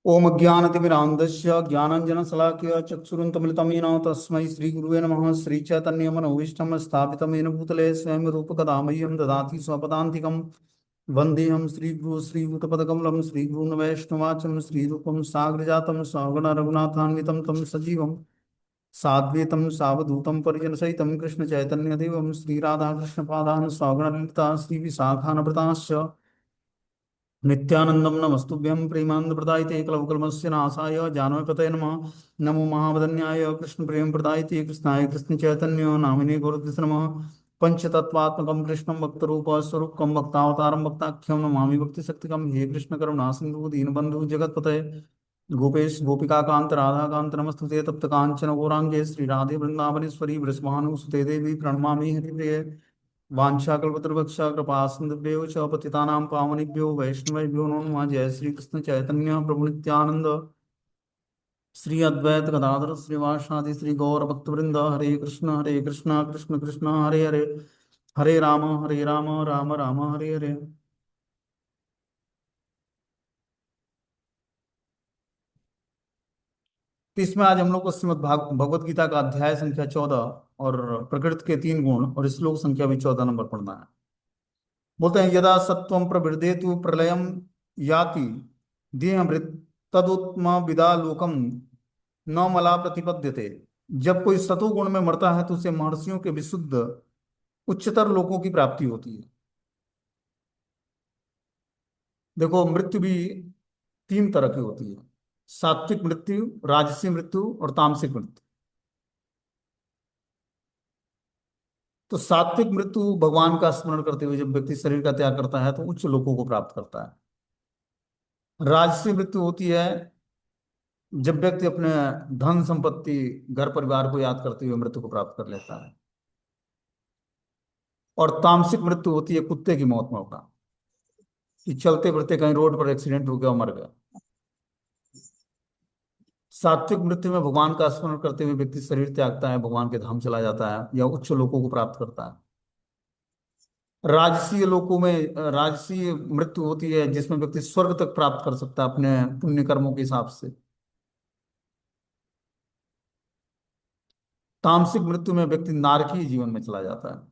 ओम ज्ञानतिमिरान्धस्य ज्ञानाञ्जनशलाकया चक्षुरुन्मिलितं येन तस्मै श्रीगुरुवे नमः। श्रीचैतन्यमनोभीष्टं स्थापितं येन भूतले स्वयं रूपकदा मह्यं ददाति स्वपदान्तिकं। वन्देऽहं श्रीगुरुं श्रीयुतपदकमलं श्रीगुरून् वैष्णवाचं श्रीरूपं साग्रजातं सगण रघुनाथान्वितं तं सजीवं साद्वैतं सावधूतं परिजनसहितं कृष्णचैतन्यदेवं श्रीराधाकृष्णपादान् सगणललिता श्रीविशाखान्वितांश्च नित्यानंदम नमस्तुभ्यं प्रेमानंद प्रदायते कलवकल्मस्य नाशाय जानवीपतये नमः। नमो महावदन्याय कृष्ण प्रेम प्रदायते कृष्णाय कृष्ण चैतन्य नामिने गुरुकृष्ण नमः। पंचतत्वात्मकं कृष्णं भक्तरूप स्वरूपकं भक्तावतारं भक्ताख्यं नमामि भक्तिशक्तिकं। हे कृष्ण करुणा सिंधु दीनबंधु जगत्पते गोपेश गोपिका कांत राधा कांत नमस्तुते तप्त कांचन गौरांगे श्री राधे वृंदावनेश्वरी वृषभानुसुते देवी प्रणमामि हरिप्रिये। वाञ्छाकल्पतरुभ्यश्च कृपा सिन्धुभ्यो च पतितानां पावनेभ्यो वैष्णवेभ्यो नमो नमः। जय श्री कृष्ण चैतन्य प्रभु नित्यानंद श्री अद्वैत गदाधर श्रीवासादि श्री गौर भक्तवृंद। हरे कृष्ण कृष्ण कृष्ण हरे हरे, हरे राम राम राम हरे हरे। तो इसमें आज हम लोग को श्रीमद् भगवत गीता का अध्याय संख्या 14 और प्रकृति के 3 गुण और श्लोक संख्या भी 14 नंबर पढ़ना है। बोलते हैं यदा सत्वं प्रवृद्धेतु प्रलयम याति देहमृत तदुत्म विदा लोकम न मला प्रतिपद्यते। जब कोई सतोगुण में मरता है तो उसे महर्षियों के विशुद्ध उच्चतर लोकों की प्राप्ति होती है। देखो, मृत्यु भी 3 तरह की होती है। सात्विक मृत्यु, राजसी मृत्यु और तामसिक मृत्यु। तो सात्विक मृत्यु भगवान का स्मरण करते हुए जब व्यक्ति शरीर का त्याग करता है तो उच्च लोकों को प्राप्त करता है। राजसी मृत्यु होती है जब व्यक्ति अपने धन संपत्ति घर परिवार को याद करते हुए मृत्यु को प्राप्त कर लेता है। और तामसिक मृत्यु होती है कुत्ते की मौत में होगा, कि चलते फिरते कहीं रोड पर एक्सीडेंट हो गया और मर गया। सात्विक मृत्यु में भगवान का स्मरण करते हुए व्यक्ति शरीर त्यागता है, भगवान के धाम चला जाता है या उच्च लोकों को प्राप्त करता है। राजसीय लोकों में राजसीय मृत्यु होती है जिसमें व्यक्ति स्वर्ग तक प्राप्त कर सकता है अपने पुण्य कर्मों के हिसाब से। तामसिक मृत्यु में व्यक्ति नारकीय जीवन में चला जाता है।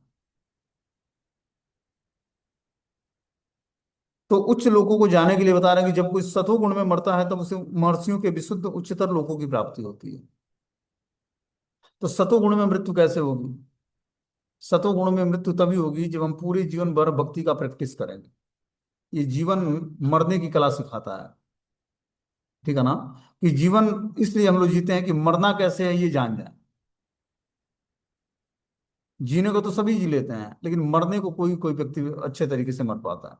तो उच्च लोकों को जाने के लिए बता रहे हैं कि जब कोई सतोगुण में मरता है तब उसे महर्षियों के विशुद्ध उच्चतर लोकों की प्राप्ति होती है। तो सतोगुण में मृत्यु कैसे होगी? सतोगुण में मृत्यु तभी होगी जब हम पूरे जीवन भर भक्ति का प्रैक्टिस करेंगे। ये जीवन मरने की कला सिखाता है, ठीक है ना? कि जीवन इसलिए हम लोग जीते हैं कि मरना कैसे है ये जान जाए। जीने को तो सभी जी लेते हैं, लेकिन मरने को कोई कोई व्यक्ति अच्छे तरीके से मर पाता है।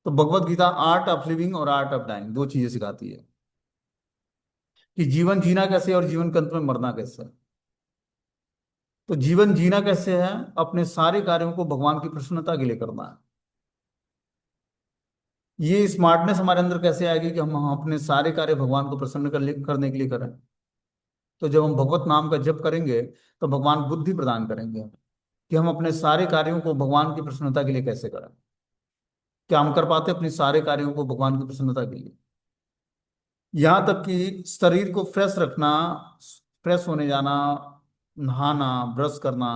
तो Bhagavad Gita art of living और आर्ट ऑफ डाइंग 2 चीजें सिखाती है कि जीवन जीना कैसे है और जीवन के अंत में मरना कैसे है। तो जीवन जीना कैसे है? अपने सारे कार्यों को भगवान की प्रसन्नता के लिए करना है। ये स्मार्टनेस हमारे अंदर कैसे आएगी कि हम अपने सारे कार्य भगवान को प्रसन्न करने के लिए करें। तो जब हम भगवत नाम का जप करेंगे तो भगवान बुद्धि प्रदान करेंगे कि हम अपने सारे कार्यों को भगवान की प्रसन्नता के लिए कैसे करें। क्या हम कर पाते हैं अपने सारे कार्यों को भगवान की प्रसन्नता के लिए? यहाँ तक कि शरीर को फ्रेश रखना, फ्रेश होने जाना, नहाना, ब्रश करना,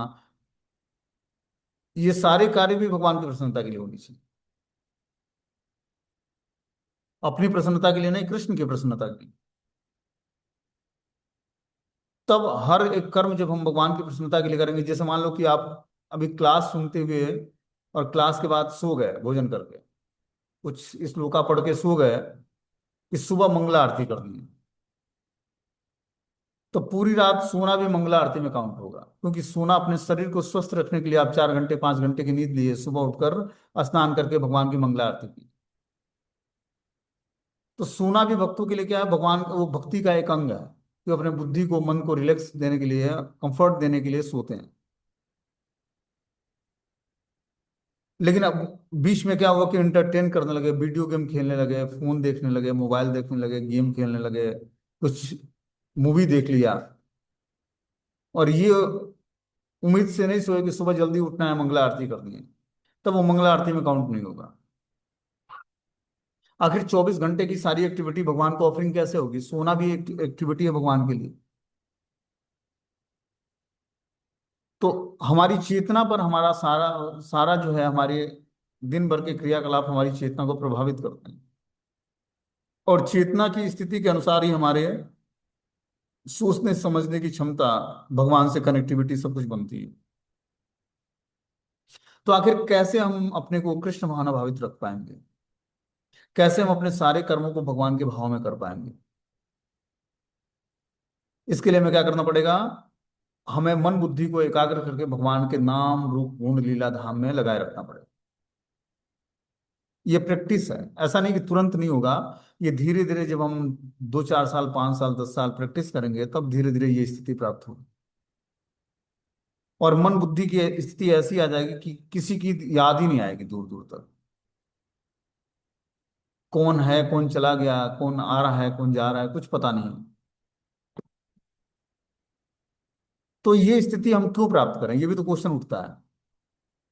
ये सारे कार्य भी भगवान की प्रसन्नता के लिए होनी चाहिए। अपनी प्रसन्नता के लिए नहीं, कृष्ण की प्रसन्नता के लिए। तब हर एक कर्म जब हम भगवान की प्रसन्नता के लिए करेंगे, जैसे मान लो कि आप अभी क्लास सुनते हुए और क्लास के बाद सो गए भोजन करके, कुछ इस श्लोका पढ़ के सो गए कि सुबह मंगला आरती करनी है, तो पूरी रात सोना भी मंगला आरती में काउंट होगा। क्योंकि सोना, अपने शरीर को स्वस्थ रखने के लिए आप 4 घंटे 5 घंटे की नींद लिए, सुबह उठकर स्नान करके भगवान की मंगला आरती की। तो सोना भी भक्तों के लिए क्या है? भगवान वो भक्ति का एक अंग है कि अपने बुद्धि को, मन को रिलैक्स देने के लिए, कंफर्ट देने के लिए सोते हैं। लेकिन अब बीच में क्या हुआ कि एंटरटेन करने लगे, वीडियो गेम खेलने लगे, फोन देखने लगे, मोबाइल देखने लगे, गेम खेलने लगे, कुछ मूवी देख लिया, और ये उम्मीद से नहीं सोए कि सुबह जल्दी उठना है, मंगला आरती करनी है, तब वो मंगला आरती में काउंट नहीं होगा। आखिर 24 घंटे की सारी एक्टिविटी भगवान को ऑफरिंग कैसे होगी? सोना भी एक एक्टिविटी है भगवान के लिए। तो हमारी चेतना पर हमारा सारा सारा जो है, हमारे दिन भर के क्रियाकलाप हमारी चेतना को प्रभावित करते हैं। और चेतना की स्थिति के अनुसार ही हमारे सोचने समझने की क्षमता, भगवान से कनेक्टिविटी, सब कुछ बनती है। तो आखिर कैसे हम अपने को कृष्ण भावनाभावित रख पाएंगे? कैसे हम अपने सारे कर्मों को भगवान के भाव में कर पाएंगे? इसके लिए हमें क्या करना पड़ेगा? हमें मन बुद्धि को एकाग्र करके भगवान के नाम रूप गुण लीला धाम में लगाए रखना पड़ेगा। ये प्रैक्टिस है, ऐसा नहीं कि तुरंत नहीं होगा। ये धीरे धीरे, जब हम 2 4 साल, 5 साल, 10 साल प्रैक्टिस करेंगे, तब धीरे धीरे ये स्थिति प्राप्त होगी। और मन बुद्धि की स्थिति ऐसी आ जाएगी कि किसी की याद ही नहीं आएगी दूर दूर तक। कौन है, कौन चला गया, कौन आ रहा है, कौन जा रहा है, कुछ पता नहीं। तो ये स्थिति हम क्यों प्राप्त करें, ये भी तो क्वेश्चन उठता है।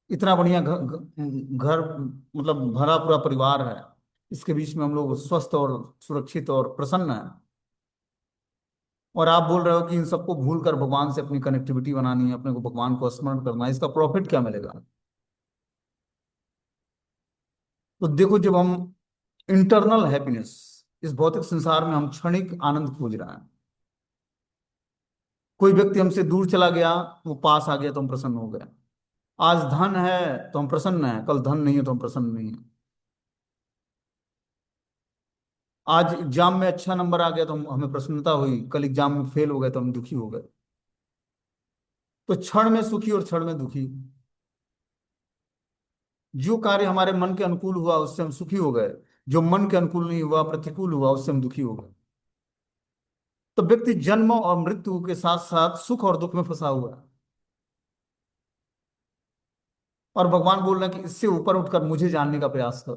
इतना बढ़िया घर, मतलब भरा पूरा परिवार है, इसके बीच में हम लोग स्वस्थ और सुरक्षित और प्रसन्न हैं। और आप बोल रहे हो कि इन सबको भूल कर भगवान से अपनी कनेक्टिविटी बनानी है, अपने को भगवान को स्मरण करना है, इसका प्रॉफिट क्या मिलेगा? तो देखो, जब हम इंटरनल हैप्पीनेस, इस भौतिक संसार में हम क्षणिक आनंद खोज रहे हैं। कोई व्यक्ति हमसे दूर चला गया, वो पास आ गया तो हम प्रसन्न हो गए। आज धन है तो हम प्रसन्न हैं, कल धन नहीं है तो हम प्रसन्न नहीं है। आज एग्जाम में अच्छा नंबर आ गया तो हमें प्रसन्नता हुई, कल एग्जाम में फेल हो गए तो हम दुखी हो गए। तो क्षण में सुखी और क्षण में दुखी। जो कार्य हमारे मन के अनुकूल हुआ उससे हम सुखी हो गए, जो मन के अनुकूल नहीं हुआ, प्रतिकूल हुआ, उससे हम दुखी हो गए। तो व्यक्ति जन्म और मृत्यु के साथ साथ सुख और दुख में फंसा हुआ है। और भगवान बोल रहे हैं कि इससे ऊपर उठकर मुझे जानने का प्रयास कर।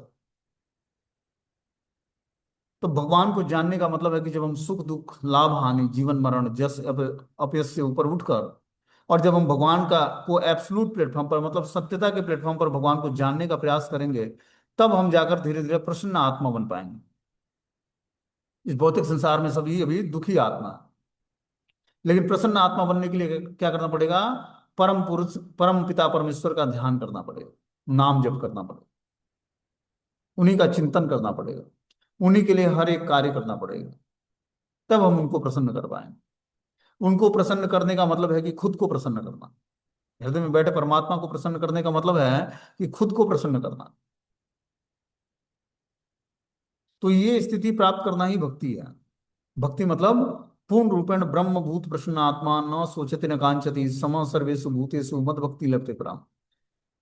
तो भगवान को जानने का मतलब है कि जब हम सुख दुख, लाभ हानि, जीवन मरण, जस अपयश से ऊपर उठकर, और जब हम भगवान का को एब्सोल्यूट प्लेटफॉर्म पर, मतलब सत्यता के प्लेटफॉर्म पर भगवान को जानने का प्रयास करेंगे, तब हम जाकर धीरे धीरे प्रसन्न आत्मा बन पाएंगे। इस भौतिक संसार में सभी अभी दुखी आत्मा है। लेकिन प्रसन्न आत्मा बनने के लिए क्या करना पड़ेगा? परम पुरुष, परम पिता परमेश्वर का ध्यान करना पड़ेगा, नाम जप करना पड़ेगा, उन्हीं का चिंतन करना पड़ेगा, उन्हीं के लिए हर एक कार्य करना पड़ेगा। तब हम उनको प्रसन्न कर पाएंगे। उनको प्रसन्न करने का मतलब है कि खुद को प्रसन्न करना। हृदय में बैठे परमात्मा को प्रसन्न करने का मतलब है कि खुद को प्रसन्न करना। तो ये स्थिति प्राप्त करना ही भक्ति है। भक्ति मतलब पूर्ण रूपेण ब्रह्म भूत प्रसन्न आत्मा, न सोचति न कांचति, सम सर्वेषु भूतेषु मद भक्ति लभते पराम।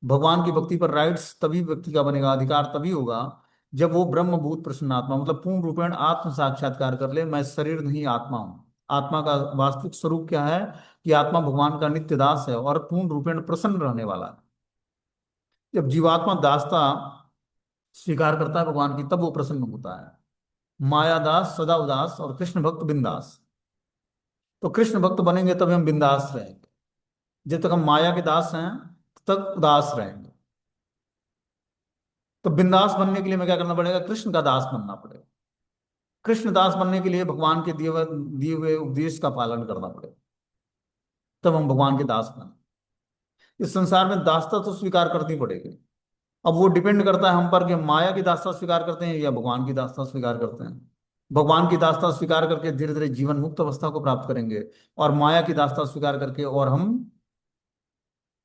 भगवान की भक्ति पर राइट्स तभी व्यक्ति का बनेगा, अधिकार तभी होगा, जब वो ब्रह्म भूत प्रसन्न आत्मा, मतलब पूर्ण रूपेण आत्म साक्षात्कार कर ले, मैं शरीर नहीं आत्मा हूँ। आत्मा का वास्तविक स्वरूप क्या है? कि आत्मा भगवान का नित्य दास है और पूर्ण रूपेण प्रसन्न रहने वाला है। जब जीवात्मा दासता स्वीकार करता है भगवान की, तब वो प्रसन्न होता है। माया दास सदा उदास और कृष्ण भक्त बिंदास। तो कृष्ण भक्त बनेंगे तभी हम बिंदास रहेंगे। जब तक हम माया के दास हैं, तब तक उदास रहेंगे। तो बिंदास बनने के लिए हमें क्या करना पड़ेगा? कृष्ण का दास बनना पड़ेगा। कृष्ण दास बनने के लिए भगवान के दिए हुए उपदेश का पालन करना पड़ेगा। तब हम भगवान के दास बने। इस संसार में दासता तो स्वीकार करनी पड़ेगी। अब वो डिपेंड करता है हम पर कि हम माया की दासता स्वीकार करते हैं या भगवान की दासता स्वीकार करते हैं। भगवान की दासता स्वीकार करके धीरे धीरे जीवन मुक्त अवस्था को प्राप्त करेंगे, और माया की दासता स्वीकार करके और हम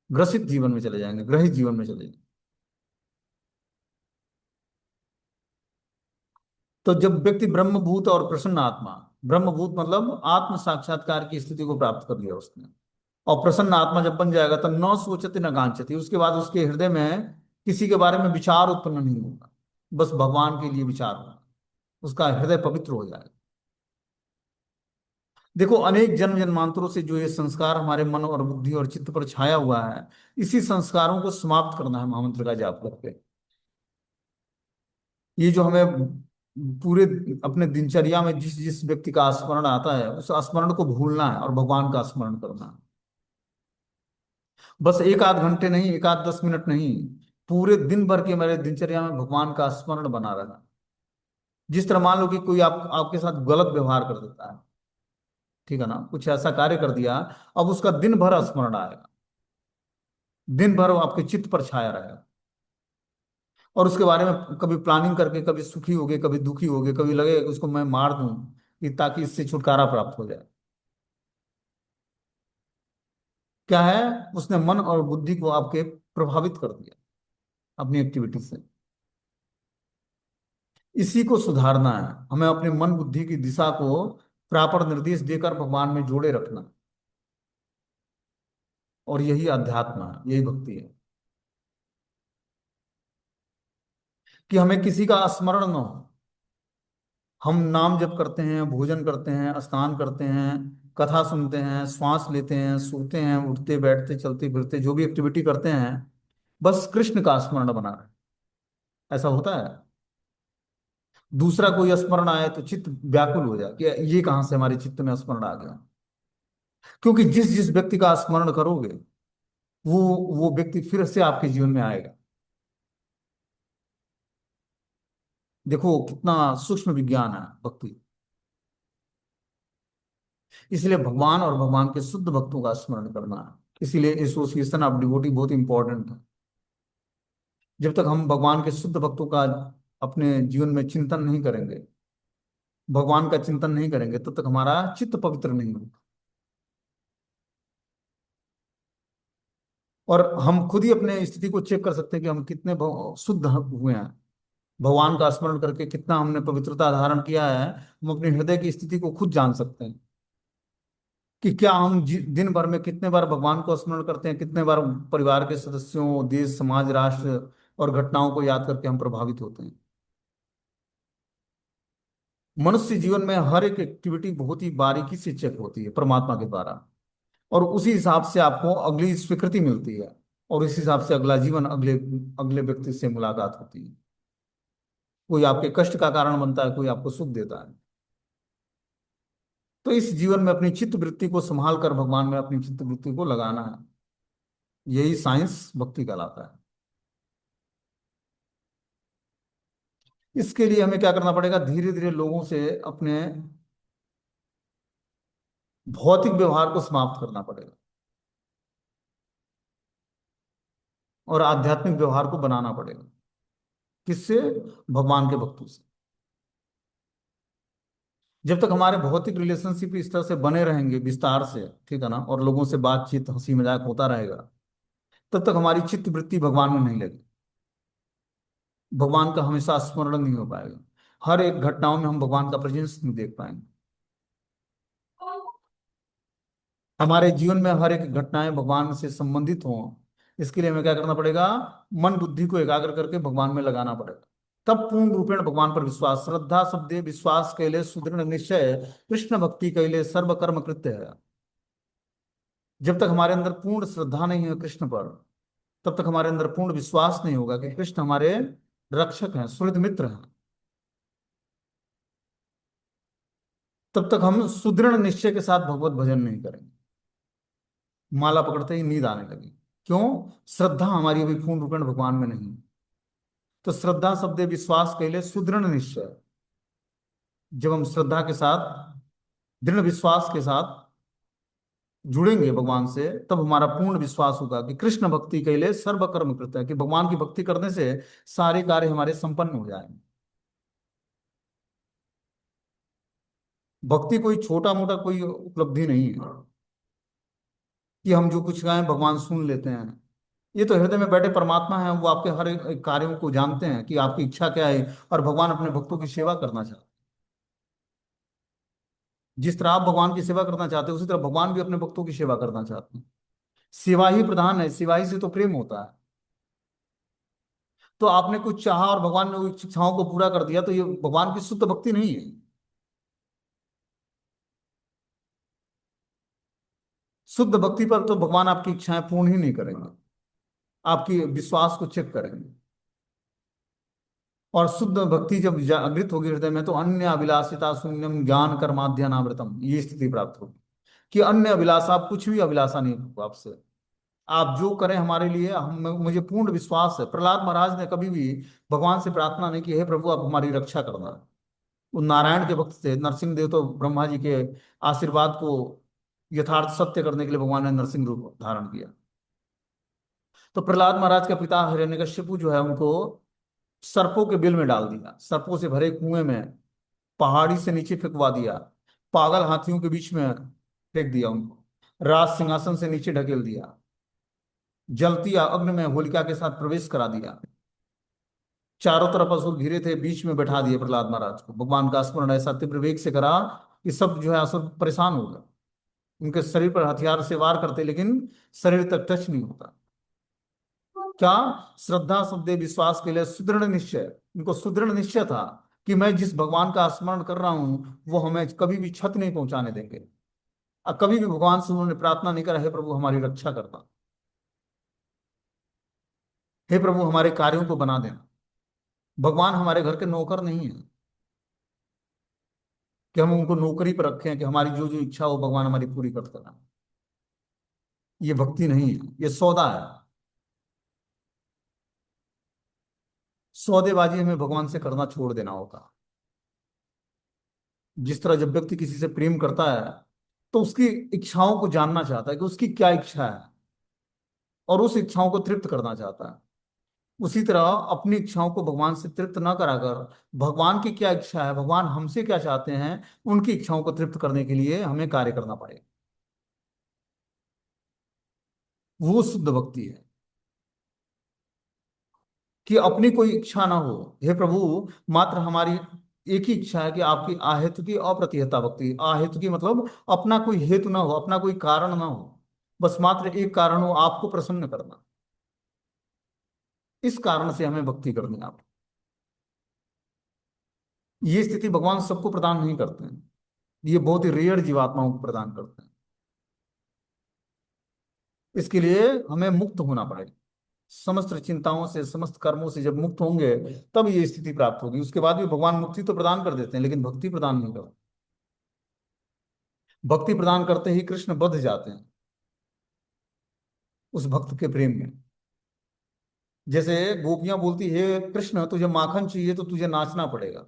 ग्रसित जीवन में चले जाएंगे, ग्रहित जीवन में चले जाएंगे। तो जब व्यक्ति ब्रह्मभूत और प्रसन्न आत्मा, ब्रह्मभूत मतलब आत्म साक्षात्कार की स्थिति को प्राप्त कर लिया उसने, और प्रसन्न आत्मा जब बन जाएगा, तो न सोचती न कांचती, उसके बाद उसके हृदय में किसी के बारे में विचार उत्पन्न नहीं होगा, बस भगवान के लिए विचार होगा। उसका हृदय पवित्र हो जाएगा। देखो, अनेक जन्म जन्मांतरों से जो ये संस्कार हमारे मन और बुद्धि और चित्त पर छाया हुआ है, इसी संस्कारों को समाप्त करना है महामंत्र का जाप करके। ये जो हमें पूरे अपने दिनचर्या में जिस जिस व्यक्ति का स्मरण आता है, उस स्मरण को भूलना है और भगवान का स्मरण करना है। बस एक आध घंटे नहीं, एक आध 10 मिनट नहीं, पूरे दिन भर के मेरे दिनचर्या में भगवान का स्मरण बना रहा। जिस तरह मान लो कि कोई आपके साथ गलत व्यवहार कर देता है, ठीक है ना, कुछ ऐसा कार्य कर दिया, अब उसका दिन भर स्मरण आएगा, दिन भर वो आपके चित्त पर छाया रहेगा, और उसके बारे में कभी प्लानिंग करके, कभी सुखी हो गए, कभी दुखी हो गए, कभी लगे कि उसको मैं मार दूं कि ताकि इससे छुटकारा प्राप्त हो जाए। क्या है, उसने मन और बुद्धि को आपके प्रभावित कर दिया अपनी एक्टिविटी से। इसी को सुधारना है हमें, अपने मन बुद्धि की दिशा को प्रॉपर निर्देश देकर भगवान में जोड़े रखना। और यही अध्यात्म है, यही भक्ति है, कि हमें किसी का स्मरण न हो। हम नाम जप करते हैं, भोजन करते हैं, स्नान करते हैं, कथा सुनते हैं, श्वास लेते हैं, सोते हैं, उठते बैठते चलते फिरते जो भी एक्टिविटी करते हैं, बस कृष्ण का स्मरण बना रहे। ऐसा होता है। दूसरा कोई स्मरण आए तो चित्त व्याकुल हो जाए कि ये कहाँ से हमारे चित्त में स्मरण आ गया। क्योंकि जिस जिस व्यक्ति का स्मरण करोगे, वो वो व्यक्ति फिर से आपके जीवन में आएगा। देखो कितना सूक्ष्म विज्ञान है भक्ति। इसलिए भगवान और भगवान के शुद्ध भक्तों का स्मरण करना है, इसीलिए एसोसिएशन ऑफ डिवोटी बहुत इंपॉर्टेंट है। जब तक हम भगवान के शुद्ध भक्तों का अपने जीवन में चिंतन नहीं करेंगे, भगवान का चिंतन नहीं करेंगे, तब तक हमारा चित्त पवित्र नहीं होगा। और हम खुद ही अपने स्थिति को चेक कर सकते हैं कि हम कितने शुद्ध हुए हैं, भगवान का स्मरण करके कितना हमने पवित्रता धारण किया है। हम अपने हृदय की स्थिति को खुद जान सकते हैं कि क्या हम दिन भर में कितने बार भगवान को स्मरण करते हैं, कितने बार परिवार के सदस्यों, देश, समाज, राष्ट्र और घटनाओं को याद करके हम प्रभावित होते हैं। मनुष्य जीवन में हर एक एक्टिविटी बहुत ही बारीकी से चेक होती है परमात्मा के द्वारा, और उसी हिसाब से आपको अगली स्वीकृति मिलती है, और इस हिसाब से अगला जीवन, अगले अगले व्यक्ति से मुलाकात होती है। कोई आपके कष्ट का कारण बनता है, कोई आपको सुख देता है। तो इस जीवन में अपनी चित्त वृत्ति को संभाल कर भगवान में अपनी चित्त वृत्ति को लगाना है। यही साइंस भक्ति कहलाता है। इसके लिए हमें क्या करना पड़ेगा, धीरे धीरे लोगों से अपने भौतिक व्यवहार को समाप्त करना पड़ेगा, और आध्यात्मिक व्यवहार को बनाना पड़ेगा। किससे? भगवान के भक्तों से। जब तक हमारे भौतिक रिलेशनशिप इस तरह से बने रहेंगे विस्तार से, ठीक है ना, और लोगों से बातचीत हंसी मजाक होता रहेगा, तब तक हमारी चित्त वृत्ति भगवान में नहीं लगी, भगवान का हमेशा स्मरण नहीं हो पाएगा। हर एक घटनाओं में हम भगवान का प्रेजेंस नहीं देख पाएंगे। हमारे जीवन में हर एक घटनाएं भगवान से संबंधित हों, इसके लिए हमें क्या करना पड़ेगा, मन बुद्धि को एकाग्र करके भगवान में लगाना पड़ेगा। तब पूर्ण रूपेण भगवान पर विश्वास, श्रद्धा शब्दे विश्वास कैले सुदृढ़ निश्चय, कृष्ण भक्ति कैले सर्व कर्म कृत्य है। जब तक हमारे अंदर पूर्ण श्रद्धा नहीं है कृष्ण पर, तब तक हमारे अंदर पूर्ण विश्वास नहीं होगा कि कृष्ण हमारे रक्षक हैं, सुहृद मित्र हैं, तब तक हम सुदृढ़ निश्चय के साथ भगवत भजन नहीं करेंगे। माला पकड़ते ही नींद आने लगी। क्यों? श्रद्धा हमारी अभी पूर्ण रूपेण भगवान में नहीं। तो श्रद्धा शब्द विश्वास कहले सुदृढ़ निश्चय, जब हम श्रद्धा के साथ, दृढ़ विश्वास के साथ जुड़ेंगे भगवान से, तब हमारा पूर्ण विश्वास होगा कि कृष्ण भक्ति के लिए सर्व कर्म कृत है, कि भगवान की भक्ति करने से सारे कार्य हमारे संपन्न हो जाएंगे। भक्ति कोई छोटा मोटा कोई उपलब्धि नहीं है कि हम जो कुछ कहें भगवान सुन लेते हैं। ये तो हृदय में बैठे परमात्मा है, वो आपके हर एक कार्यों को जानते हैं कि आपकी इच्छा क्या है, और भगवान अपने भक्तों की सेवा करना चाहते हैं। जिस तरह आप भगवान की सेवा करना चाहते हैं, उसी तरह भगवान भी अपने भक्तों की सेवा करना चाहते हैं। सेवा ही प्रधान है, सेवा ही से तो प्रेम होता है। तो आपने कुछ चाहा और भगवान ने उस इच्छाओं को पूरा कर दिया, तो ये भगवान की शुद्ध भक्ति नहीं है। शुद्ध भक्ति पर तो भगवान आपकी इच्छाएं पूर्ण ही नहीं करेंगे, आपकी विश्वास को चेक करेंगे। और शुद्ध भक्ति जब जागृत होगी हृदय में, तो अन्य अभिलाषिता शून्यम ज्ञान कर्माध्यानामृतम, ये स्थिति प्राप्त होगी कि अन्य अभिलाषा, आप कुछ भी अभिलाषा नहीं होगा आपसे। आप जो करें हमारे लिए, हम, मुझे पूर्ण विश्वास है। प्रहलाद महाराज ने कभी भी भगवान से प्रार्थना नहीं की, हे प्रभु आप हमारी रक्षा करना। वो नारायण के भक्त थे। नरसिंह देव तो ब्रह्मा जी के आशीर्वाद को यथार्थ सत्य करने के लिए भगवान ने नरसिंह रूप धारण किया। तो प्रहलाद महाराज का पिता हिरण्यकश्यपु जो है उनको सर्पों के बिल में डाल दिया, सर्पों से भरे कुएं में, पहाड़ी से नीचे फेंकवा दिया, पागल हाथियों के बीच में फेंक दिया उनको, राज सिंहासन से नीचे ढकेल दिया, जलती अग्नि में होलिका के साथ प्रवेश करा दिया। चारों तरफ असुर घिरे थे, बीच में बैठा दिए प्रहलाद महाराज को। भगवान का स्मरण ऐसा तीव्र वेग से करा कि सब जो है असुर परेशान हो गए। उनके शरीर पर हथियार से वार करते लेकिन शरीर तक टच नहीं होता। क्या? श्रद्धा, श्रद्धे, विश्वास के लिए सुदृढ़ निश्चय। उनको सुदृढ़ निश्चय था कि मैं जिस भगवान का स्मरण कर रहा हूं वो हमें कभी भी क्षति नहीं पहुंचाने देंगे। और कभी भी भगवान से उन्होंने प्रार्थना नहीं करा, हे प्रभु हमारी रक्षा करना, हे प्रभु हमारे कार्यों को बना देना। भगवान हमारे घर के नौकर नहीं है कि हम उनको नौकरी पर रखें कि हमारी जो जो इच्छा हो भगवान हमारी पूरी कर देना। ये भक्ति नहीं है, ये सौदा है। सौदेबाजी हमें भगवान से करना छोड़ देना होगा। जिस तरह जब व्यक्ति किसी से प्रेम करता है तो उसकी इच्छाओं को जानना चाहता है कि उसकी क्या इच्छा है, और उस इच्छाओं को तृप्त करना चाहता है। उसी तरह अपनी इच्छाओं को भगवान से तृप्त ना कराकर भगवान की क्या इच्छा है, भगवान हमसे क्या चाहते हैं, उनकी इच्छाओं को तृप्त करने के लिए हमें कार्य करना पड़ेगा। वो शुद्ध भक्ति है कि अपनी कोई इच्छा ना हो। हे प्रभु, मात्र हमारी एक ही इच्छा है कि आपकी आहेतु की अप्रतिहता भक्ति। आहेतु की मतलब अपना कोई हेतु ना हो, अपना कोई कारण ना हो, बस मात्र एक कारण हो, आपको प्रसन्न करना। इस कारण से हमें भक्ति करनी है। आप ये स्थिति भगवान सबको प्रदान नहीं करते हैं, ये बहुत ही रेयर जीवात्माओं को प्रदान करते हैं। इसके लिए हमें मुक्त होना पड़ेगा। समस्त चिंताओं से, समस्त कर्मों से जब मुक्त होंगे तब ये स्थिति प्राप्त होगी। उसके बाद भी भगवान मुक्ति तो प्रदान कर देते हैं लेकिन भक्ति प्रदान नहीं करते। भक्ति प्रदान करते ही कृष्ण बंध जाते हैं उस भक्त के प्रेम में। जैसे गोपियां बोलती है, कृष्ण तुझे माखन चाहिए तो तुझे नाचना पड़ेगा।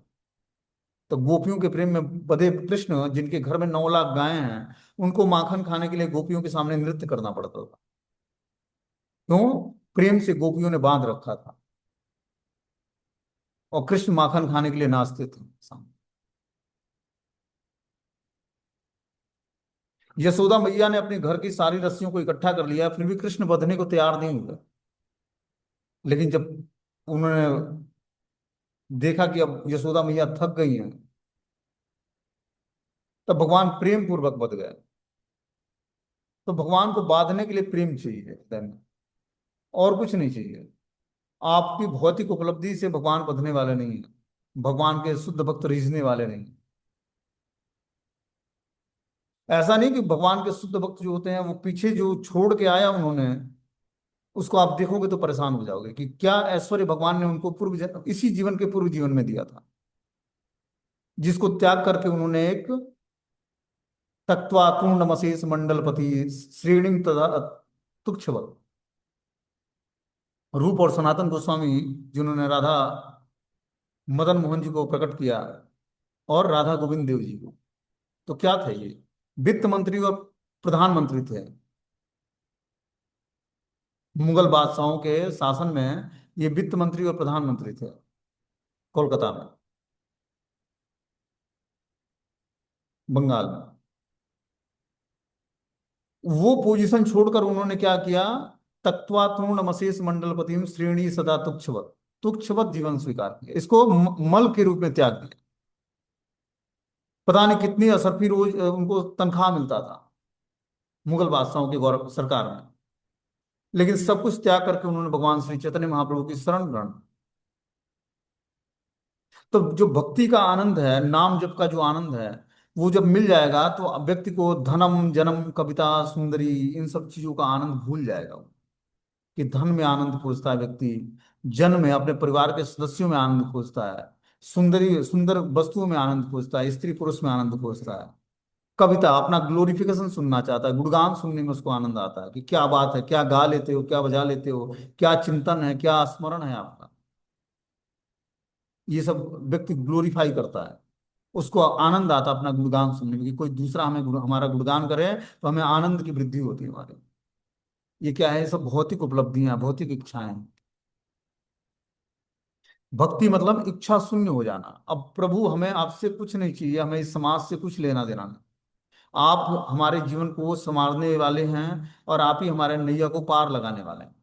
तो गोपियों के प्रेम में बधे कृष्ण, जिनके घर में 9 लाख गायें हैं, उनको माखन खाने के लिए गोपियों के सामने नृत्य करना पड़ता था। क्यों? प्रेम से गोपियों ने बांध रखा था, और कृष्ण माखन खाने के लिए नाचते थे सामने। यशोदा मैया ने अपने घर की सारी रस्सियों को इकट्ठा कर लिया, फिर भी कृष्ण बंधने को तैयार नहीं हुए। लेकिन जब उन्होंने देखा कि अब यशोदा मैया थक गई हैं, तब भगवान प्रेम पूर्वक बंध गए। तो भगवान को बांधने के लिए प्रेम चाहिए हृदय में, और कुछ नहीं चाहिए। आपकी भौतिक उपलब्धि से भगवान बंधने वाले नहीं है, भगवान के शुद्ध भक्त रिझने वाले नहीं। ऐसा नहीं कि भगवान के शुद्ध भक्त जो होते हैं वो पीछे जो छोड़ के आया उन्होंने, उसको आप देखोगे तो परेशान हो जाओगे कि क्या ऐश्वर्य भगवान ने उनको इसी जीवन के पूर्व जीवन में दिया था, जिसको त्याग करके उन्होंने एक तत्वापूर्णमशेष मंडलपति श्रेणी तथा तुच्छवत रूप और सनातन गोस्वामी, जिन्होंने राधा मदन मोहन जी को प्रकट किया और राधा गोविंद देव जी को। तो क्या थे ये? वित्त मंत्री और प्रधानमंत्री थे। मुगल बादशाहों के शासन में ये वित्त मंत्री और प्रधानमंत्री थे कोलकाता में, बंगाल में। वो पोजीशन छोड़कर उन्होंने क्या किया? तत्वातूर्णमशेष मंडलपतिम श्रेणी सदा तुच्छवत, तुच्छवत जीवन स्वीकार किया, इसको मल के रूप में त्याग दिया। पता नहीं कितनी असरफी रोज उनको तनख्वाह मिलता था मुगल बादशाहों की गौरव सरकार में, लेकिन सब कुछ त्याग करके उन्होंने भगवान श्री चैतन्य महाप्रभु की शरण ग्रहण। तो जो भक्ति का आनंद है, नाम जप का जो आनंद है, वो जब मिल जाएगा तो व्यक्ति को धनम जन्म कविता सुंदरी इन सब चीजों का आनंद भूल जाएगा वो। कि धन में आनंद खोजता है व्यक्ति, जन्म में अपने परिवार के सदस्यों में आनंद खोजता है, सुंदरी सुंदर वस्तुओं में आनंद खोजता है, स्त्री पुरुष में आनंद खोजता है, कविता अपना ग्लोरिफिकेशन सुनना चाहता है, गुणगान सुनने में उसको आनंद आता है कि क्या बात है, क्या गा लेते हो, क्या बजा लेते हो, क्या चिंतन है, क्या स्मरण है आपका। ये सब व्यक्ति ग्लोरीफाई करता है। उसको आनंद आता अपना गुणगान सुनने में, कि कोई दूसरा हमें हमारा गुणगान करे तो हमें आनंद की वृद्धि होती है हमारी। ये क्या है? ये सब भौतिक उपलब्धियां, भौतिक इच्छाएं। भक्ति मतलब इच्छा शून्य हो जाना। अब प्रभु हमें आपसे कुछ नहीं चाहिए, हमें इस समाज से कुछ लेना देना नहीं। आप हमारे जीवन को संवारने वाले हैं, और आप ही हमारे नैया को पार लगाने वाले हैं।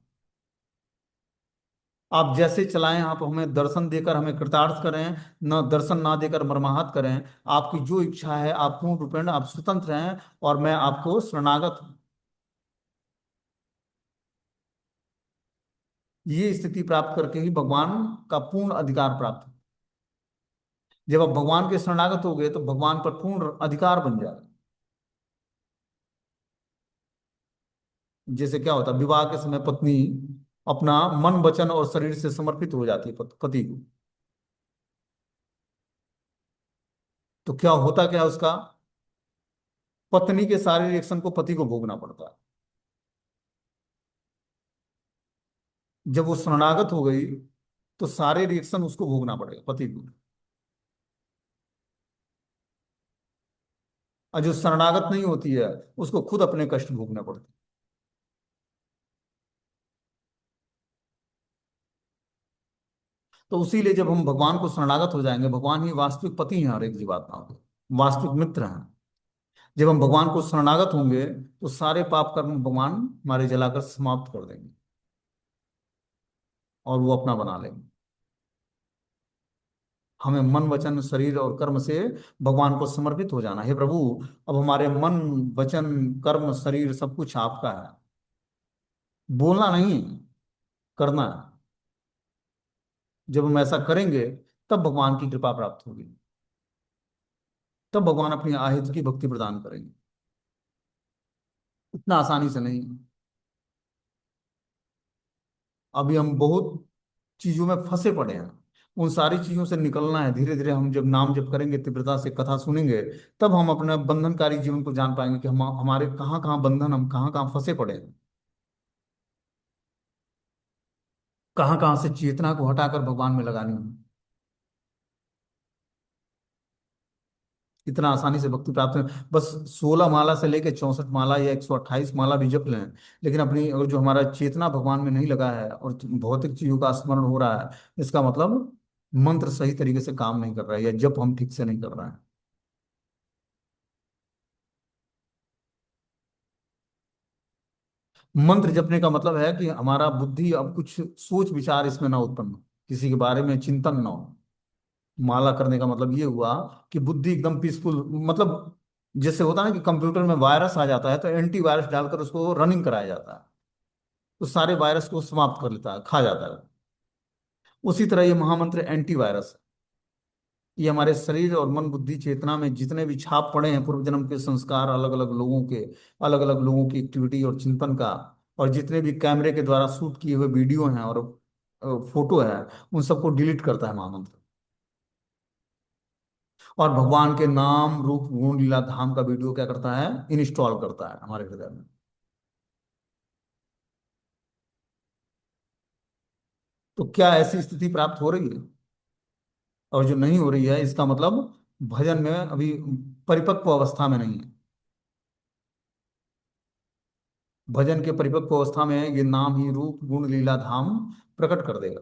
आप जैसे चलाएं, आप हमें दर्शन देकर हमें कृतार्थ करें, न दर्शन ना देकर मर्माहत करें। आपकी जो इच्छा है, आप पूर्ण रूपेण आप स्वतंत्र हैं, और मैं आपको शरणागत हूं। ये स्थिति प्राप्त करके ही भगवान का पूर्ण अधिकार प्राप्त हो। जब आप भगवान के शरणागत हो गए तो भगवान पर पूर्ण अधिकार बन जाए। जैसे क्या होता है, विवाह के समय पत्नी अपना मन वचन और शरीर से समर्पित हो जाती है पति को। तो क्या होता, क्या उसका, पत्नी के सारे रिएक्शन को पति को भोगना पड़ता है। जब वो शरणागत हो गई तो सारे रिएक्शन उसको भोगना पड़ेगा, पति को। और जो शरणागत नहीं होती है, उसको खुद अपने कष्ट भोगने पड़ते हैं। तो उसीलिए जब हम भगवान को शरणागत हो जाएंगे, भगवान ही वास्तविक पति हैं हर एक जीवात्मा के, वास्तविक मित्र हैं। जब हम भगवान को शरणागत होंगे तो सारे पाप कर्म भगवान हमारे जलाकर समाप्त कर देंगे, और वो अपना बना लेंगे। हमें मन वचन शरीर और कर्म से भगवान को समर्पित हो जाना। हे प्रभु, अब हमारे मन वचन कर्म शरीर सब कुछ आपका है। बोलना नहीं, करना है। जब हम ऐसा करेंगे तब भगवान की कृपा प्राप्त होगी, तब भगवान अपनी आहित की भक्ति प्रदान करेंगे। इतना आसानी से नहीं। अभी हम बहुत चीजों में फंसे पड़े हैं। उन सारी चीजों से निकलना है। धीरे धीरे हम जब नाम जप करेंगे, तीव्रता से कथा सुनेंगे, तब हम अपने बंधनकारी जीवन को जान पाएंगे कि हम हमारे कहाँ कहाँ बंधन, हम कहाँ कहाँ फंसे पड़े हैं, कहाँ कहाँ से चेतना को हटाकर भगवान में लगानी है। इतना आसानी से भक्ति प्राप्त है। बस 16 माला से लेकर 64 माला या 128 माला भी जप लें, लेकिन अपनी अगर जो हमारा चेतना भगवान में नहीं लगा है और भौतिक चीजों का स्मरण हो रहा है, इसका मतलब मंत्र सही तरीके से काम नहीं कर रहा है, या जप हम ठीक से नहीं कर रहे हैं। मंत्र जपने का मतलब है कि हमारा बुद्धि अब कुछ सोच विचार इसमें ना उत्पन्न हो, किसी के बारे में चिंतन ना हो। माला करने का मतलब ये हुआ कि बुद्धि एकदम पीसफुल, मतलब जैसे होता है ना कि कंप्यूटर में वायरस आ जाता है तो एंटी वायरस डालकर उसको रनिंग कराया जाता है, तो सारे वायरस को समाप्त कर लेता है, खा जाता है। उसी तरह ये महामंत्र एंटी वायरस है। ये हमारे शरीर और मन बुद्धि चेतना में जितने भी छाप पड़े हैं, पूर्व जन्म के संस्कार, अलग अलग लोगों के, अलग अलग लोगों की एक्टिविटी और चिंतन का, और जितने भी कैमरे के द्वारा शूट किए हुए वीडियो हैं और फोटो है, उन सबको डिलीट करता है महामंत्र। और भगवान के नाम रूप गुण लीला धाम का वीडियो क्या करता है, इंस्टॉल करता है हमारे हृदय में। तो क्या ऐसी स्थिति प्राप्त हो रही है? और जो नहीं हो रही है, इसका मतलब भजन में अभी परिपक्व अवस्था में नहीं है। भजन के परिपक्व अवस्था में ये नाम ही रूप गुण लीला धाम प्रकट कर देगा,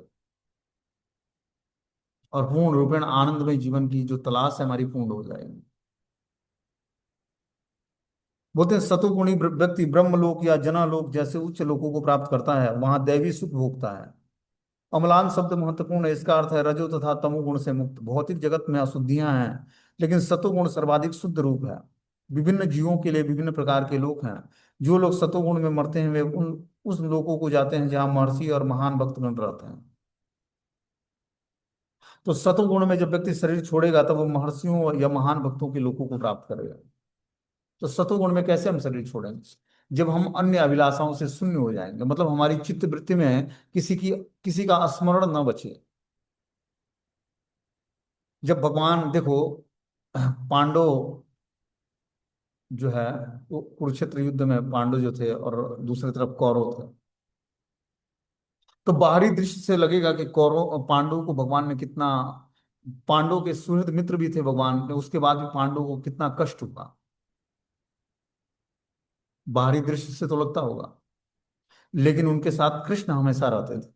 और पूर्ण रूपेण आनंदमय जीवन की जो तलाश है हमारी पूर्ण हो जाएगी। बोलते हैं सतुगुणी व्यक्ति ब्रह्मलोक या जनालोक जैसे उच्च लोकों को प्राप्त करता है, वहां दैवी सुख भोगता है। अम्लान शब्द महत्वपूर्ण है। इसका अर्थ है रजो तथा तमोगुण से मुक्त। भौतिक जगत में अशुद्धियां हैं, लेकिन सतोगुण सर्वाधिक शुद्ध रूप है। विभिन्न जीवों के लिए विभिन्न प्रकार के लोक हैं। जो लोग सतोगुण में मरते हैं वे उन उस लोकों को जाते हैं जहाँ महर्षि और महान भक्तगण रहते हैं। तो सतोगुण में जब व्यक्ति शरीर छोड़ेगा तब वो महर्षियों या महान भक्तों के लोकों को प्राप्त करेगा। तो सतोगुण में कैसे हम शरीर छोड़ेंगे? जब हम अन्य अभिलाषाओं से शून्य हो जाएंगे, मतलब हमारी चित्त वृत्ति में किसी का स्मरण न बचे। जब भगवान देखो, पांडव जो है, वो कुरुक्षेत्र युद्ध में पांडव जो थे और दूसरी तरफ कौरव थे, तो बाहरी दृश्य से लगेगा कि कौरव पांडवों को भगवान ने कितना पांडवों के सुहृद मित्र भी थे भगवान ने, उसके बाद भी पांडवों को कितना कष्ट हुआ। बाहरी दृश्य से तो लगता होगा, लेकिन उनके साथ कृष्ण हमेशा रहते थे।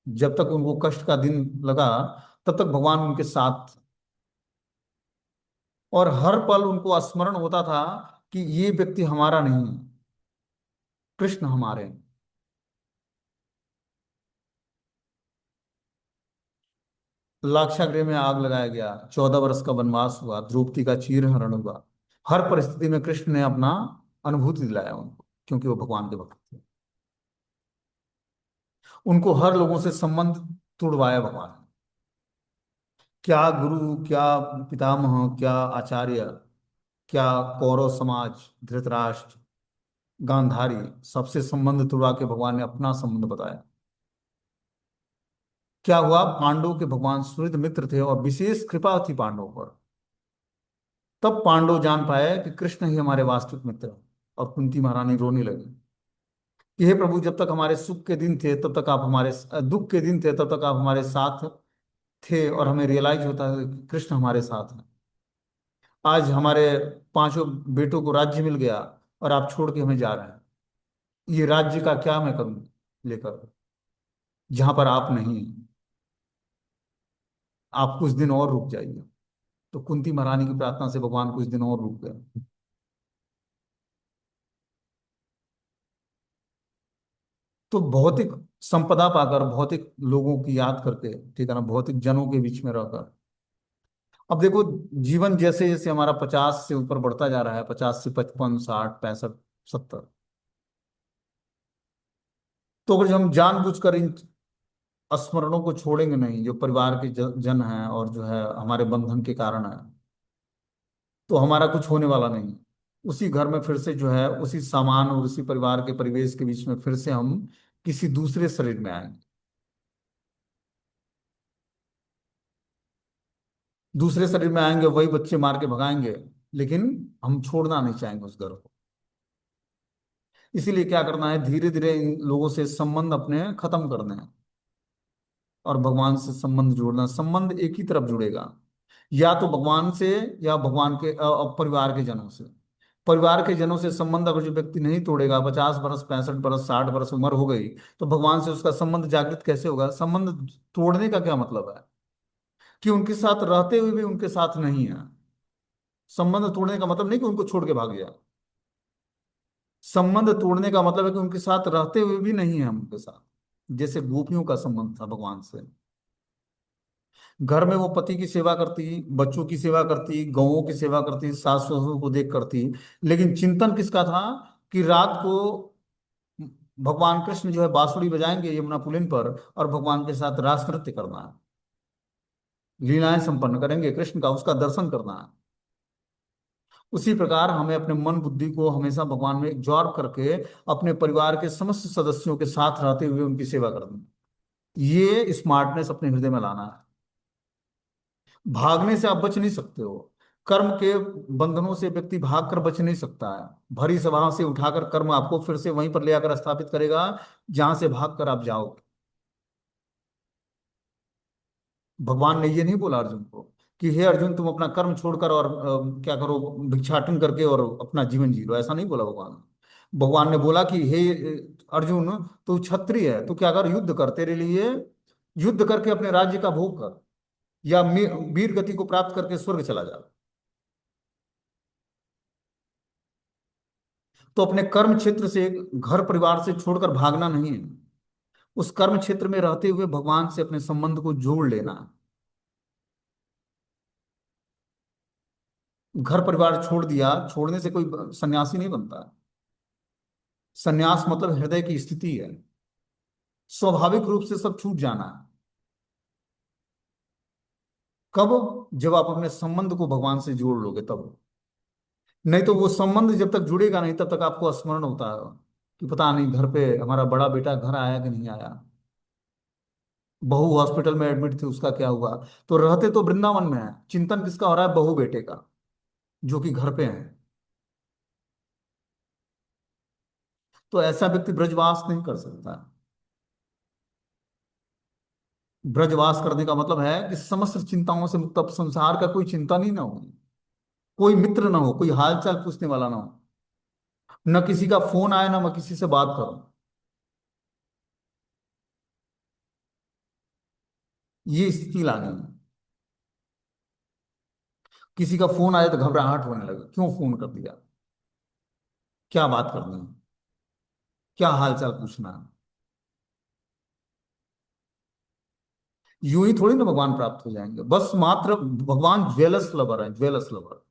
जब तक उनको कष्ट का दिन लगा, तब तक भगवान उनके साथ थे। और हर पल उनको स्मरण होता था कि ये व्यक्ति हमारा नहीं है, कृष्ण हमारे हैं। लाक्षागृह में आग लगाया गया, 14 वर्ष का वनवास हुआ, द्रौपदी का चीरहरण हुआ। हर परिस्थिति में कृष्ण ने अपना अनुभूति दिलाया उनको, क्योंकि वो भगवान के भक्त थे। उनको हर लोगों से संबंध तुड़वाया भगवान ने। क्या गुरु, क्या पितामह, क्या आचार्य, क्या कौरव समाज, धृतराष्ट्र, गांधारी, सबसे संबंध तुड़वा के भगवान ने अपना संबंध बताया। क्या हुआ, पांडवों के भगवान सुहृद मित्र थे और विशेष कृपा थी पांडवों पर। तब पांडव जान पाए कि कृष्ण ही हमारे वास्तविक मित्र हैं। और कुंती महारानी रोने लगी कि हे प्रभु, जब तक हमारे सुख के दिन थे तब तक आप हमारे, दुख के दिन थे तब तक आप हमारे साथ थे, और हमें रियलाइज होता है कि कृष्ण हमारे साथ हैं। आज हमारे पांचों बेटों को राज्य मिल गया और आप छोड़ के हमें जा रहे हैं। ये राज्य का क्या मैं करूं लेकर, जहां पर आप नहीं हैं। आप कुछ दिन और रुक जाइए। तो कुंती महारानी की प्रार्थना से भगवान कुछ दिन और रुक गए। तो भौतिक संपदा पाकर, भौतिक लोगों की याद करके, ठीक है ना, भौतिक जनों के बीच में रहकर, अब देखो, जीवन जैसे जैसे हमारा 50 से ऊपर बढ़ता जा रहा है, 50 से 55, 60, 65, 70, तो अगर जो हम जानबूझकर इन स्मरणों को छोड़ेंगे नहीं, जो परिवार के जन हैं और जो है हमारे बंधन के कारण है, तो हमारा कुछ होने वाला नहीं। उसी घर में फिर से जो है, उसी सामान और उसी परिवार के परिवेश के बीच में फिर से हम किसी दूसरे शरीर में आएंगे, दूसरे शरीर में आएंगे, वही बच्चे मार के भगाएंगे, लेकिन हम छोड़ना नहीं चाहेंगे उस घर को। इसीलिए क्या करना है, धीरे धीरे इन लोगों से संबंध अपने खत्म करने हैं और भगवान से संबंध जोड़ना। संबंध एक ही तरफ जुड़ेगा, या तो भगवान से, या भगवान के परिवार के जनों से। परिवार के जनों से संबंध अगर जो व्यक्ति नहीं तोड़ेगा, 50 वर्ष, 65 वर्ष, 60 वर्ष उम्र हो गई, तो भगवान से उसका संबंध जागृत कैसे होगा। संबंध तोड़ने का क्या मतलब है, कि उनके साथ रहते हुए भी उनके साथ नहीं है। संबंध तोड़ने का मतलब नहीं कि उनको छोड़ के भाग गया। संबंध तोड़ने का मतलब है कि उनके साथ रहते हुए भी नहीं है हम उनके साथ। जैसे गोपियों का संबंध था भगवान से। घर में वो पति की सेवा करती, बच्चों की सेवा करती, गौओं की सेवा करती, सास ससुर को देख करती, लेकिन चिंतन किसका था, कि रात को भगवान कृष्ण जो है बांसुरी बजाएंगे यमुना पुलिन पर, और भगवान के साथ रास नृत्य करना है, लीलाएं संपन्न करेंगे कृष्ण का, उसका दर्शन करना है। उसी प्रकार हमें अपने मन बुद्धि को हमेशा भगवान में एब्जॉर्ब करके, अपने परिवार के समस्त सदस्यों के साथ रहते हुए उनकी सेवा करना, ये स्मार्टनेस अपने हृदय में लाना है। भागने से आप बच नहीं सकते हो। कर्म के बंधनों से व्यक्ति भाग कर बच नहीं सकता है। भरी सभा से उठाकर कर्म आपको फिर से वहीं पर ले आकर स्थापित करेगा, जहां से भाग कर आप जाओगे। भगवान ने ये नहीं बोला अर्जुन को कि हे अर्जुन, तुम अपना कर्म छोड़कर और क्या करो, भिक्षाटन करके और अपना जीवन जी लो, ऐसा नहीं बोला भगवान ने। भगवान ने बोला कि हे अर्जुन, तू क्षत्रिय है, तू क्या कर, युद्ध कर, तेरे लिए युद्ध करके अपने राज्य का भोग कर, या वीर गति को प्राप्त करके स्वर्ग चला जा। तो अपने कर्म क्षेत्र से, घर परिवार से छोड़कर भागना नहीं है। उस कर्म क्षेत्र में रहते हुए भगवान से अपने संबंध को जोड़ लेना है। घर परिवार छोड़ दिया, छोड़ने से कोई सन्यासी नहीं बनता। सन्यास मतलब हृदय की स्थिति है। स्वाभाविक रूप से सब छूट जाना है। कब, जब आप अपने संबंध को भगवान से जोड़ लोगे तब। नहीं तो वो संबंध जब तक जुड़ेगा नहीं, तब तक आपको स्मरण होता है कि पता नहीं घर पे हमारा बड़ा बेटा घर आया कि नहीं आया, बहू हॉस्पिटल में एडमिट थी, उसका क्या हुआ। तो रहते तो वृंदावन में है, चिंतन किसका हो रहा है, बहू बेटे का, जो कि घर पे है। तो ऐसा व्यक्ति ब्रजवास नहीं कर सकता। ब्रजवास करने का मतलब है कि समस्त चिंताओं से मुक्त, अब संसार का कोई चिंता नहीं ना हो, कोई मित्र ना हो, कोई हालचाल पूछने वाला ना हो, न किसी का फोन आए ना मैं किसी से बात करूं। ये स्थिति लानी है। किसी का फोन आया तो घबराहट होने लगे, क्यों फोन कर दिया, क्या बात करनी है, क्या हालचाल पूछना है। यूं ही थोड़ी ना भगवान प्राप्त हो जाएंगे, बस मात्र भगवान ज्वेलर्स लवर है, ज्वेलर्स लवर।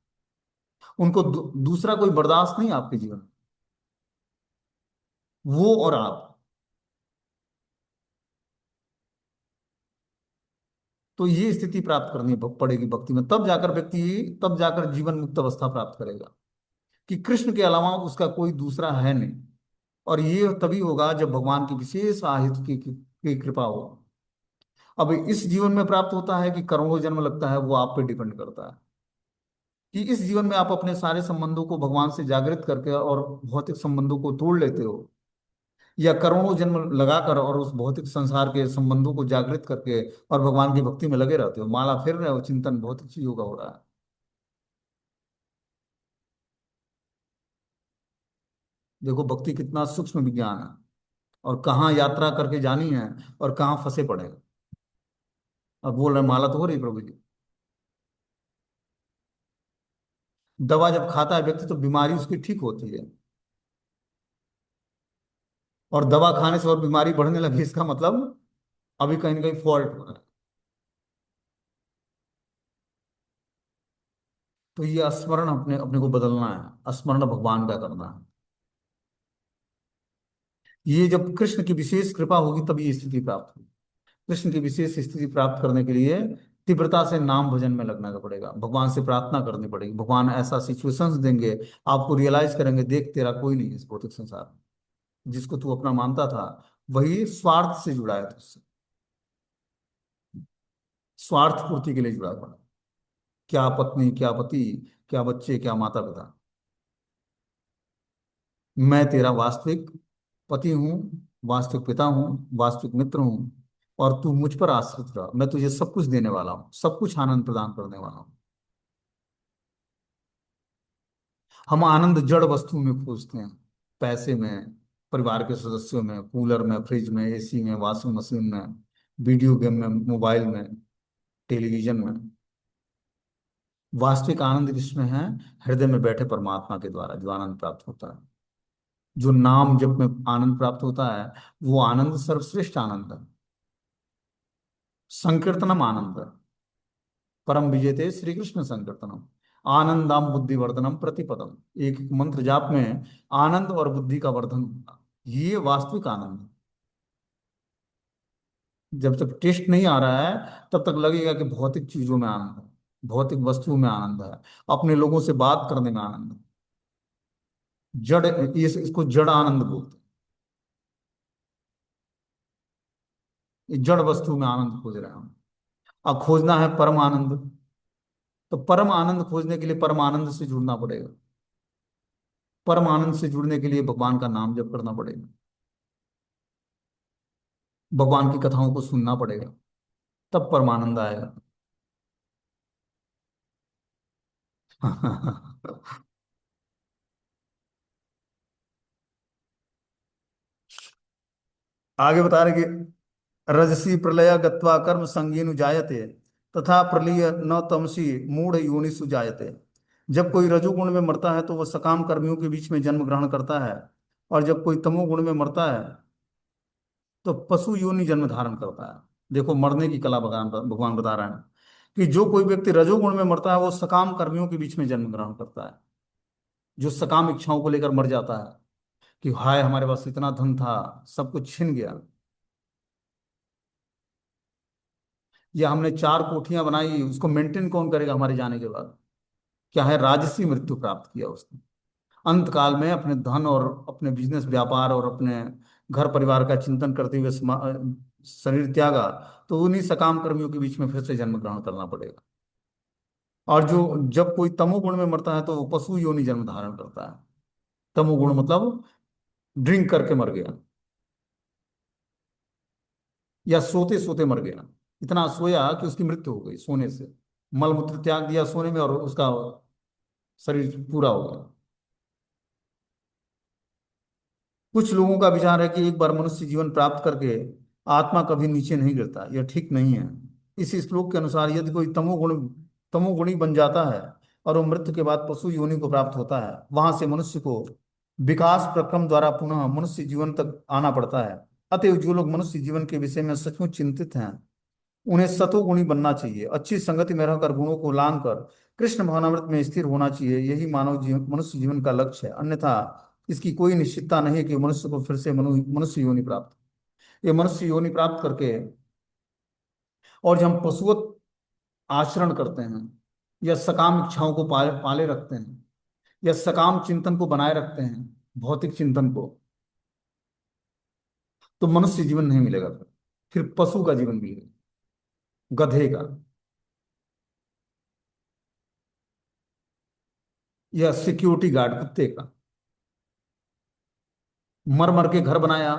उनको दूसरा कोई बर्दाश्त नहीं है आपके जीवन में, वो और आप। तो ये स्थिति प्राप्त करनी पड़ेगी भक्ति में, तब जाकर व्यक्ति, तब जाकर जीवन मुक्त अवस्था प्राप्त करेगा, कि कृष्ण के अलावा उसका कोई दूसरा है नहीं। और ये तभी होगा जब भगवान की विशेष आहित की कृपा हो। अब इस जीवन में प्राप्त होता है कि करोड़ों जन्म लगता है, वो आप पे डिपेंड करता है कि इस जीवन में आप अपने सारे संबंधों को भगवान से जागृत करके और भौतिक संबंधों को तोड़ लेते हो, या करोड़ों जन्म लगाकर और उस भौतिक संसार के संबंधों को जागृत करके और भगवान की भक्ति में लगे रहते हो, माला फेर रहे हो, चिंतन भौतिक चीजों का हो रहा है। देखो भक्ति कितना सूक्ष्म विज्ञान है, और कहाँ यात्रा करके जानी है, और कहाँ फंसे पड़े हैं। अब बोल रहे हैं, माला तो हो रही प्रभु जी। दवा जब खाता है व्यक्ति तो बीमारी उसकी ठीक होती है, और दवा खाने से और बीमारी बढ़ने लगी, इसका मतलब अभी कहीं ना कहीं फॉल्ट हो रहा है। तो ये स्मरण अपने अपने को बदलना है, स्मरण भगवान का करना है। ये जब कृष्ण की विशेष कृपा होगी तब ये स्थिति प्राप्त होगी। कृष्ण की विशेष स्थिति प्राप्त करने के लिए तीव्रता से नाम भजन में लगना का पड़ेगा, भगवान से प्रार्थना करनी पड़ेगी, भगवान ऐसा सिचुएशंस देंगे, आपको रियलाइज करेंगे, देख तेरा कोई नहीं है इस भौतिक संसार में, जिसको तू अपना मानता था वही स्वार्थ से जुड़ा है तुझसे, स्वार्थ पूर्ति के लिए जुड़ा हुआ है। क्या पत्नी, क्या पति, क्या बच्चे, क्या माता पिता, मैं तेरा वास्तविक पति हूँ, वास्तविक पिता हूँ, वास्तविक मित्र हूँ, और तू मुझ पर आश्रित रह, मैं तुझे सब कुछ देने वाला हूँ, सब कुछ आनंद प्रदान करने वाला हूँ। हम आनंद जड़ वस्तु में खोजते हैं, पैसे में, परिवार के सदस्यों में, कूलर में, फ्रिज में, एसी में, वॉशिंग मशीन में, वीडियो गेम में, मोबाइल में, टेलीविजन में। वास्तविक आनंद किसमें है? हृदय में बैठे परमात्मा के द्वारा जो आनंद प्राप्त होता है, जो नाम जप में आनंद प्राप्त होता है, वो आनंद सर्वश्रेष्ठ आनंद है, संकीर्तनम आनंद है। परम विजेते श्री कृष्ण संकीर्तनम, आनंदम बुद्धिवर्धनम प्रतिपदम। एक एक मंत्र जाप में आनंद और बुद्धि का वर्धन होगा, ये वास्तविक आनंद है। जब तक टेस्ट नहीं आ रहा है तब तक लगेगा कि भौतिक चीजों में आनंद है, भौतिक वस्तुओं में आनंद है, अपने लोगों से बात करने में आनंद है। जड़, ये इसको जड़ आनंद बोलते हैं। ये जड़ वस्तु में आनंद खोज रहे हैं हम। अब खोजना है परम आनंद, तो परम आनंद खोजने के लिए परम आनंद से जुड़ना पड़ेगा। परम आनंद से जुड़ने के लिए भगवान का नाम जप करना पड़ेगा, भगवान की कथाओं को सुनना पड़ेगा, तब परमानंद आएगा। आगे बता रहे कि रजसी प्रलय गत्वा कर्म संगीनु जायते, तथा प्रलय न तमसी मूढ़ योनिषु जायते। जब कोई रजोगुण में मरता है तो वह सकाम कर्मियों के बीच में जन्म ग्रहण करता है, और जब कोई तमोगुण में मरता है तो पशु योनि जन्म धारण करता है। देखो मरने की कला भगवान भगवान बता रहे हैं कि जो कोई व्यक्ति रजोगुण में मरता है वो सकाम कर्मियों के बीच में जन्म ग्रहण करता है, जो सकाम इच्छाओं को लेकर मर जाता है कि हाय हमारे पास इतना धन था, सब कुछ छिन गया, या हमने चार कोठियां बनाई, उसको मेंटेन कौन करेगा हमारे जाने के बाद। क्या है, राजसी मृत्यु प्राप्त किया उसने, अंत काल में अपने धन और अपने बिजनेस व्यापार और अपने घर परिवार का चिंतन करते हुए शरीर त्यागा, तो उन्हीं सकाम कर्मियों के बीच में फिर से जन्म ग्रहण करना पड़ेगा। और जो जब कोई तमोगुण में मरता है तो वो पशु योनि जन्म धारण करता है। तमोगुण मतलब ड्रिंक करके मर गया, या सोते सोते मर गया, इतना सोया कि उसकी मृत्यु हो गई सोने से। मल मूत्र त्याग दिया सोने में और उसका शरीर पूरा हो गया। कुछ लोगों का विचार है कि एक बार मनुष्य जीवन प्राप्त करके आत्मा कभी नीचे नहीं गिरता। यह ठीक नहीं है। इस श्लोक के अनुसार यदि कोई तमोगुणी बन जाता है और वो मृत्यु के बाद पशु योनि को प्राप्त होता है, वहां से मनुष्य को विकास प्रक्रम द्वारा पुनः मनुष्य जीवन तक आना पड़ता है। अतएव जो लोग मनुष्य जीवन के विषय में सचमुच चिंतित हैं, उन्हें सतोगुणी बनना चाहिए। अच्छी संगति में रहकर गुणों को लांग कर कृष्ण भावनामृत में स्थिर होना चाहिए। यही मानव जीवन मनुष्य जीवन का लक्ष्य है। अन्यथा इसकी कोई निश्चितता नहीं है कि मनुष्य को फिर से मनुष्य योनि प्राप्त। ये मनुष्य योनि प्राप्त करके और जब हम पशुवत आचरण करते हैं या सकाम इच्छाओं को पाले पाले रखते हैं या सकाम चिंतन को बनाए रखते हैं, भौतिक चिंतन को, तो मनुष्य जीवन नहीं मिलेगा। फिर पशु का जीवन मिलेगा, गधे का, या सिक्योरिटी गार्ड कुत्ते का। मर मर के घर बनाया,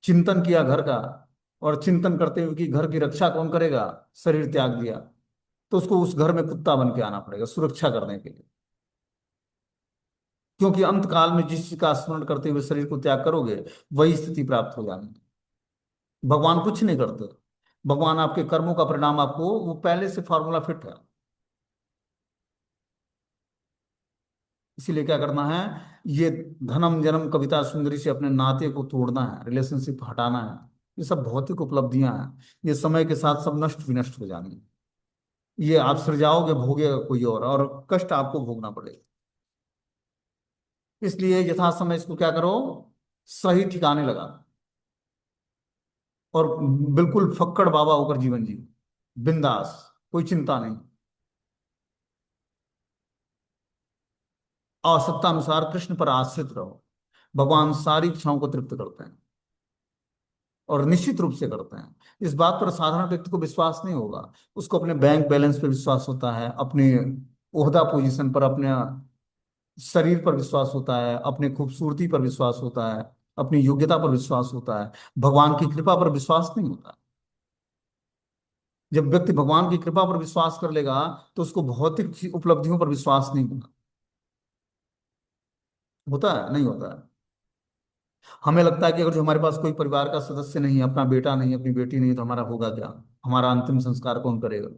चिंतन किया घर का, और चिंतन करते हुए कि घर की रक्षा कौन करेगा, शरीर त्याग दिया, तो उसको उस घर में कुत्ता बन के आना पड़ेगा सुरक्षा करने के लिए। क्योंकि अंत काल में जिस चीज का स्मरण करते हुए शरीर को त्याग करोगे, वही स्थिति प्राप्त हो जानी। भगवान कुछ नहीं करते। भगवान आपके कर्मों का परिणाम आपको, वो पहले से फॉर्मूला फिट है। इसीलिए क्या करना है, ये धनम जन्म कविता सुंदरी से अपने नाते को तोड़ना है, रिलेशनशिप हटाना है। ये सब भौतिक उपलब्धियां हैं, ये समय के साथ सब नष्ट विनष्ट हो जानी। ये आप सृजाओगे, भोगेगा कोई और कष्ट आपको भोगना पड़ेगा। इसलिए यथा समय इसको क्या करो, सही ठिकाने लगा और बिल्कुल फक्कड़ बाबा होकर जीवन जियो, बिंदास, कोई चिंता नहीं। आवश्यकता अनुसार कृष्ण पर आश्रित रहो। भगवान सारी इच्छाओं को तृप्त करते हैं और निश्चित रूप से करते हैं। इस बात पर साधारण व्यक्ति को विश्वास नहीं होगा। उसको अपने बैंक बैलेंस पर विश्वास होता है, अपने ओहदा पोजीशन पर, अपने शरीर पर विश्वास होता है, अपने खूबसूरती पर विश्वास होता है, अपनी योग्यता पर विश्वास होता है। भगवान की कृपा पर विश्वास नहीं होता। जब व्यक्ति भगवान की कृपा पर विश्वास कर लेगा, तो उसको भौतिक उपलब्धियों पर विश्वास नहीं होगा। होता है, नहीं होता है। हमें लगता है कि अगर जो हमारे पास कोई परिवार का सदस्य नहीं है, अपना बेटा नहीं, अपनी बेटी नहीं, तो हमारा होगा क्या, हमारा अंतिम संस्कार कौन करेगा।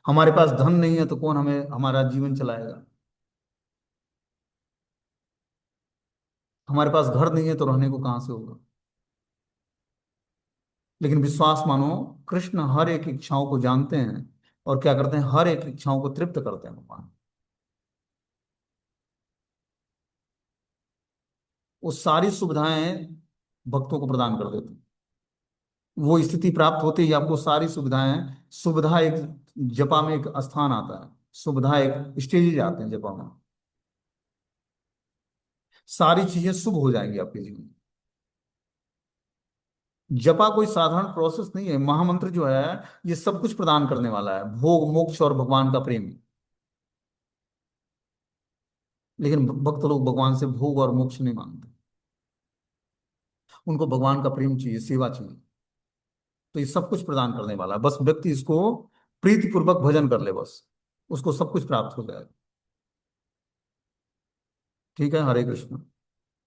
हमारे पास धन नहीं है तो कौन हमें हमारा जीवन चलाएगा। हमारे पास घर नहीं है तो रहने को कहाँ से होगा। लेकिन विश्वास मानो, कृष्ण हर एक इच्छाओं को जानते हैं और क्या करते हैं, हर एक इच्छाओं को तृप्त करते हैं भगवान। वो सारी सुविधाएं भक्तों को प्रदान कर देते हैं। वो स्थिति प्राप्त होते ही आपको सारी सुविधाएं, सुविधा एक जपा में एक स्थान आता है, सुविधा एक स्टेजेज आते हैं जपा में। सारी चीजें शुभ हो जाएंगी आपके जीवन में। जपा कोई साधारण प्रोसेस नहीं है। महामंत्र जो है, ये सब कुछ प्रदान करने वाला है, भोग मोक्ष और भगवान का प्रेम। लेकिन भक्त लोग भगवान से भोग और मोक्ष नहीं मांगते। उनको भगवान का प्रेम चाहिए, सेवा चाहिए। तो ये सब कुछ प्रदान करने वाला है, बस व्यक्ति इसको प्रीति पूर्वक भजन कर ले, बस उसको सब कुछ प्राप्त हो जाएगा। ठीक है, हरे कृष्ण।